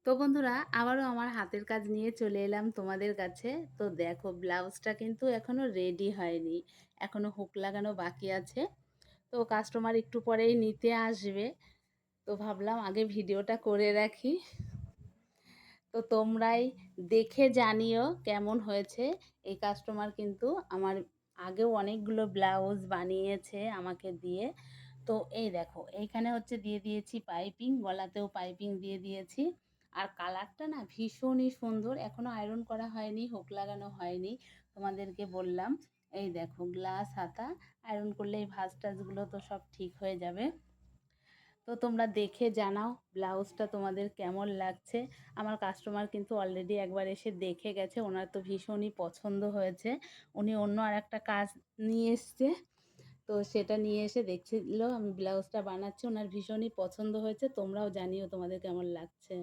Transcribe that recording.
তো বন্ধুরা আবারও আমার হাতের কাজ নিয়ে চলে এলাম তোমাদের কাছে। তো দেখো ব্লাউজটা কিন্তু এখনো রেডি হয়নি। এখনো হুক লাগানো বাকি আছে। তো কাস্টমার একটু পরেই নিতে আসবে। তো ভাবলাম আগে ভিডিওটা করে রাখি। তো তোমরাই দেখে জানিও কেমন হয়েছে। এই কাস্টমার কিন্তু আমার আগেও অনেকগুলো ব্লাউজ বানিয়েছে আমাকে দিয়ে। তো এই দেখো এইখানে হচ্ছে দিয়ে দিয়েছি পাইপিং, গলাতেও পাইপিং দিয়ে দিয়েছি। আর কালারটা না ভীষণই সুন্দর, এখনো আয়রন করা হয়নি, হুক লাগানো হয়নি। তোমাদেরকে বললাম এই দেখো গ্লাস হাতা, আয়রন করলে এই ভাঁজ টাজগুলো তো সব ঠিক হয়ে যাবে। তো তোমরা দেখে জানাও ব্লাউজটা তোমাদের কেমন লাগছে। আমার কাস্টমার কিন্তু অলরেডি একবার এসে দেখে গেছে, ওনার তো ভীষণই পছন্দ হয়েছে। উনি অন্য আর একটা কাজ নিয়ে এসছে, তো সেটা নিয়ে এসে দেখছিল আমি ব্লাউজটা বানাচ্ছি, ওনার ভীষণই পছন্দ হয়েছে। তোমরাও জানিও তোমাদের কেমন লাগছে।